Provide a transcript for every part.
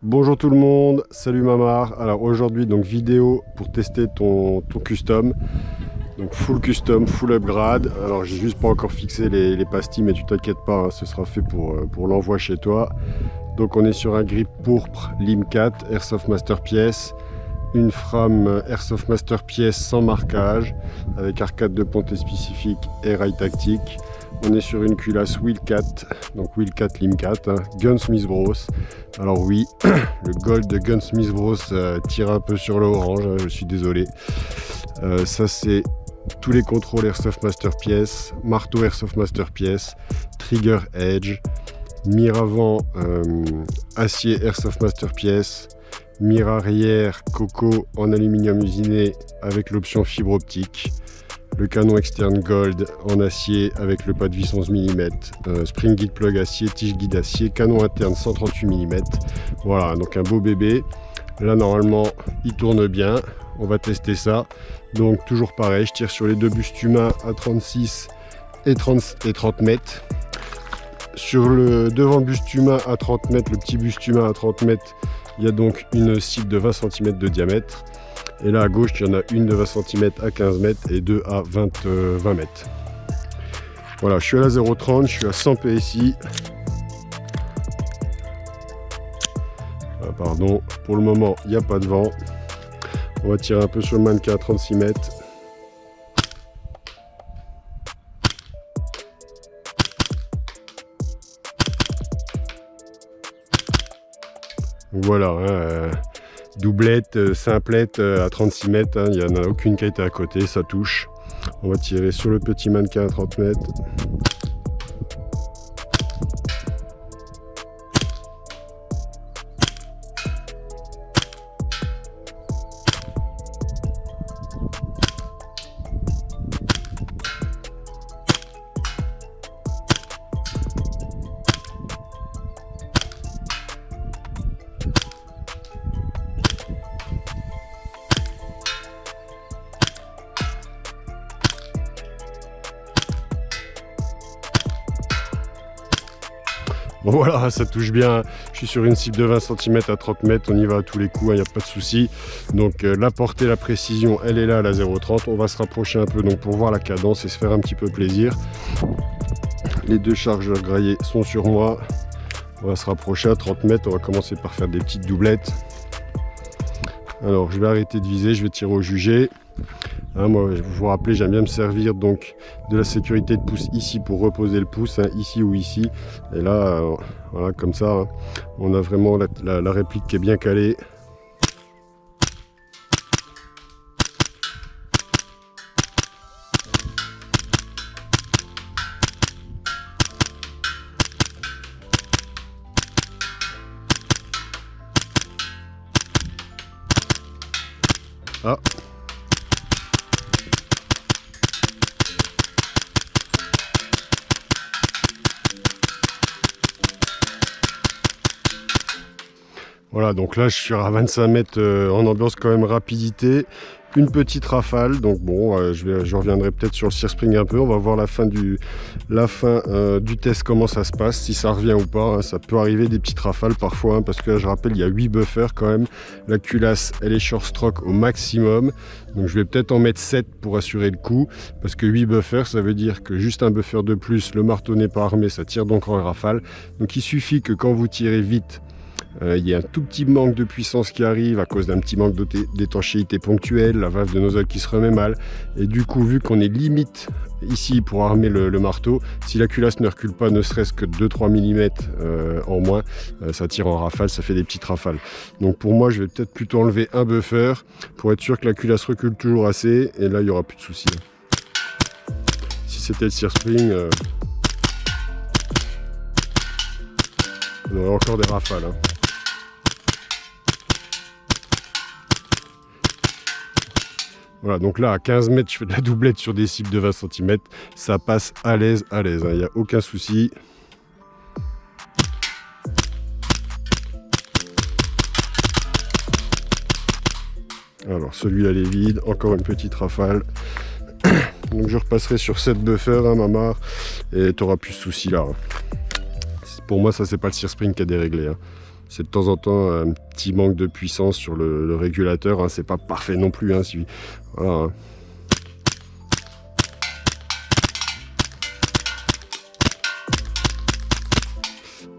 Bonjour tout le monde, salut Mamar. Alors aujourd'hui donc vidéo pour tester ton custom. Donc full custom, full upgrade. Alors j'ai juste pas encore fixé les pastilles, mais tu t'inquiètes pas, hein, ce sera fait pour l'envoi chez toi. Donc on est sur un grip pourpre Lim4 Airsoft Master Pièce, une frame Airsoft Master Pièce sans marquage, avec arcade de ponté spécifique et rail tactique. On est sur une culasse Wheel4, donc Wheel4 Lim4, hein, Gunsmith Bros. Alors oui, le gold de Gunsmith Bros tire un peu sur le orange, hein, je suis désolé. Ça c'est tous les contrôles Airsoft Master Pièce, marteau Airsoft Master Pièce, trigger edge, mire avant acier Airsoft Master Pièce, mire arrière Coco en aluminium usiné avec l'option fibre optique, le canon externe gold en acier avec le pas de vis 11 mm, spring guide plug acier, tige guide acier, canon interne 138 mm. Voilà, donc un beau bébé. Là normalement il tourne bien, on va tester ça. Donc toujours pareil, je tire sur les deux bustes humains à 36 et 30 mètres. Sur le devant buste humain à 30 mètres, le petit buste humain à 30 mètres, il y a donc une cible de 20 cm de diamètre. Et là à gauche, il y en a une de 20 cm à 15 mètres et deux à 20 mètres. Voilà, je suis à la 0,30, je suis à 100 PSI. Pardon, pour le moment, il n'y a pas de vent. On va tirer un peu sur le mannequin à 36 mètres. Voilà, hein, doublette, simplette à 36 mètres, hein, il n'y en a aucune qui a été à côté, ça touche. On va tirer sur le petit mannequin à 30 mètres. Bon voilà, ça touche bien, je suis sur une cible de 20 cm à 30 mètres, on y va à tous les coups, il n'y a pas de souci. Donc la portée, la précision, elle est là à la 0,30, on va se rapprocher un peu donc pour voir la cadence et se faire un petit peu plaisir. Les deux chargeurs graillés sont sur moi, on va se rapprocher à 30 mètres, on va commencer par faire des petites doublettes. Alors je vais arrêter de viser, je vais tirer au jugé. Hein, moi, vous vous rappelez, j'aime bien me servir donc de la sécurité de pouce ici pour reposer le pouce, hein, ici ou ici. Et là, voilà, comme ça, hein, on a vraiment la réplique qui est bien calée. Ah. Voilà, donc là je suis à 25 mètres en ambiance quand même rapidité, une petite rafale, donc bon, je reviendrai peut-être sur le Sear Spring un peu, on va voir la fin du test, comment ça se passe, si ça revient ou pas, hein. Ça peut arriver des petites rafales parfois, hein, parce que là, je rappelle, il y a 8 buffers quand même, la culasse elle est short stroke au maximum, donc je vais peut-être en mettre 7 pour assurer le coup, parce que 8 buffers ça veut dire que juste un buffer de plus, le marteau n'est pas armé, ça tire donc en rafale, donc il suffit que quand vous tirez vite, il y a un tout petit manque de puissance qui arrive à cause d'un petit manque d'étanchéité ponctuelle, la valve de nozzle qui se remet mal, et du coup vu qu'on est limite ici pour armer le marteau, si la culasse ne recule pas ne serait-ce que 2-3 mm en moins, ça tire en rafale, ça fait des petites rafales. Donc pour moi je vais peut-être plutôt enlever un buffer pour être sûr que la culasse recule toujours assez, et là il n'y aura plus de soucis. Si c'était le Sear Spring, on aurait encore des rafales, hein. Voilà, donc là à 15 mètres, je fais de la doublette sur des cibles de 20 cm. Ça passe à l'aise, hein, il n'y a aucun souci. Alors celui-là il est vide, encore une petite rafale. Donc je repasserai sur cette buffer, hein, Mamar, et tu n'auras plus de soucis là. Pour moi, ça c'est pas le Sear Spring qui a déréglé, hein. C'est de temps en temps un petit manque de puissance sur le régulateur, hein. C'est pas parfait non plus, hein, voilà, hein.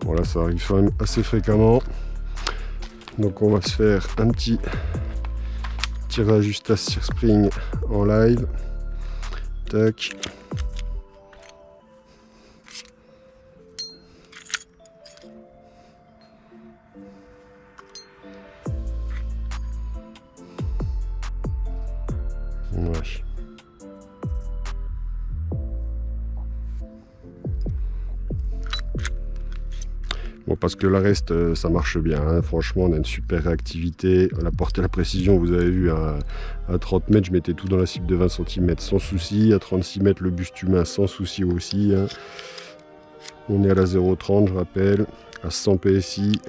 Voilà, ça arrive quand même assez fréquemment. Donc on va se faire un petit tirage à Sear Spring en live. Tac. Ouais. Bon, parce que le reste, ça marche bien, hein. Franchement, on a une super réactivité. La portée, la précision, vous avez vu, à 30 mètres, je mettais tout dans la cible de 20 cm sans souci. À 36 mètres, le buste humain sans souci aussi, hein. On est à la 0,30, je rappelle, à 100 PSI.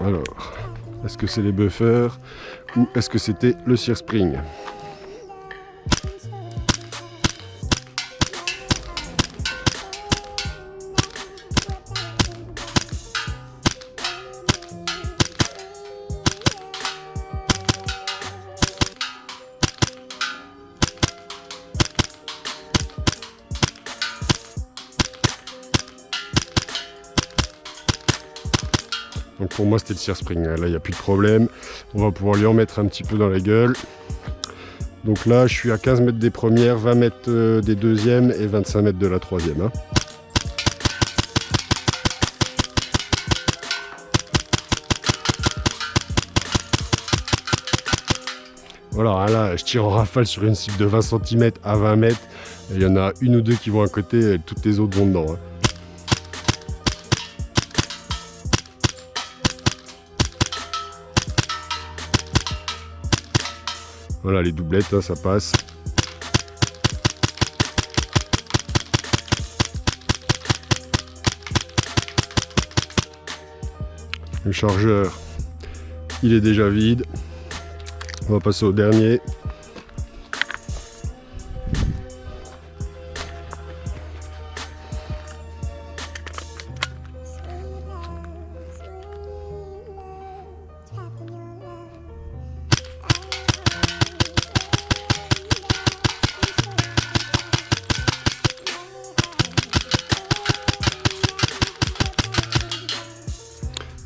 Alors, est-ce que c'est les buffers ou est-ce que c'était le Sear Spring? Donc pour moi c'était le Sear Spring, là il n'y a plus de problème. On va pouvoir lui en mettre un petit peu dans la gueule. Donc là je suis à 15 mètres des premières, 20 mètres des deuxièmes et 25 mètres de la troisième, hein. Voilà, là je tire en rafale sur une cible de 20 cm à 20 mètres. Il y en a une ou deux qui vont à côté et toutes les autres vont dedans, hein. Voilà, les doublettes, hein, ça passe. Le chargeur, il est déjà vide. On va passer au dernier.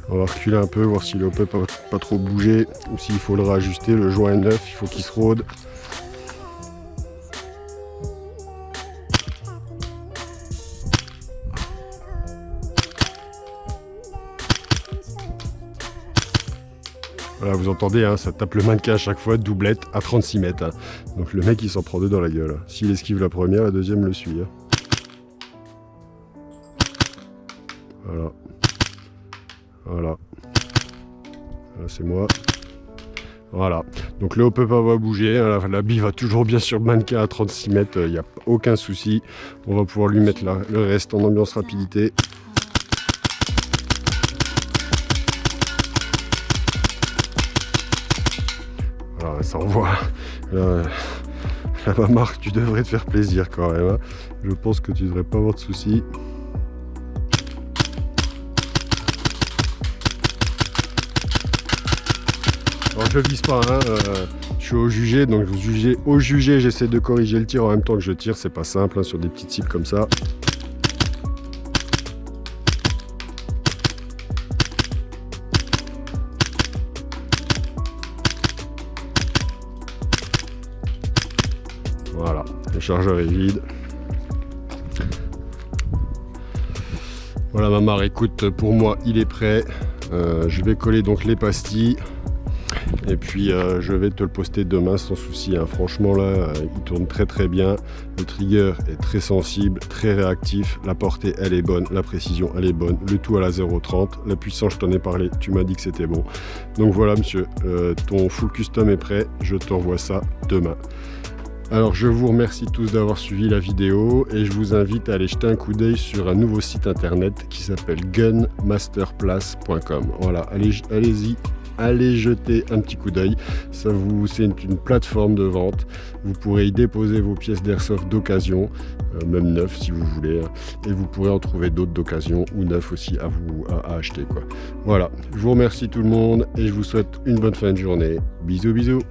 On va reculer un peu, voir si le peut pas trop bouger ou s'il faut le réajuster. Le joint est neuf, il faut qu'il se rôde. Voilà, vous entendez, hein, ça tape le mannequin à chaque fois, doublette à 36 mètres. Hein. Donc le mec il s'en prend deux dans la gueule. S'il esquive la première, la deuxième le suit. Hein. Voilà. Voilà. Là c'est moi. Voilà. Donc le hop-up va bouger. La bille va toujours bien sur le mannequin à 36 mètres. Il n'y a aucun souci. On va pouvoir lui mettre le reste en ambiance rapidité. Voilà, ça envoie. Là, ma marque, tu devrais te faire plaisir quand même. Hein. Je pense que tu devrais pas avoir de soucis. Alors je vise pas, hein, je suis au jugé, donc au jugé j'essaie de corriger le tir en même temps que je tire, c'est pas simple, hein, sur des petites cibles comme ça. Voilà, le chargeur est vide. Voilà Mamar, écoute, pour moi il est prêt. Je vais coller donc les pastilles. Et puis je vais te le poster demain sans souci, hein. Franchement là il tourne très très bien, le trigger est très sensible, très réactif, la portée elle est bonne, la précision elle est bonne, le tout à la 0,30, la puissance je t'en ai parlé, tu m'as dit que c'était bon. Donc voilà monsieur, ton full custom est prêt, je t'envoie ça demain. Alors je vous remercie tous d'avoir suivi la vidéo et je vous invite à aller jeter un coup d'œil sur un nouveau site internet qui s'appelle gunmasterplace.com. Voilà, allez-y. Allez jeter un petit coup d'œil, c'est une plateforme de vente, vous pourrez y déposer vos pièces d'airsoft d'occasion, même neufs si vous voulez, hein, et vous pourrez en trouver d'autres d'occasion ou neufs aussi à acheter quoi. Voilà, je vous remercie tout le monde et je vous souhaite une bonne fin de journée, bisous bisous.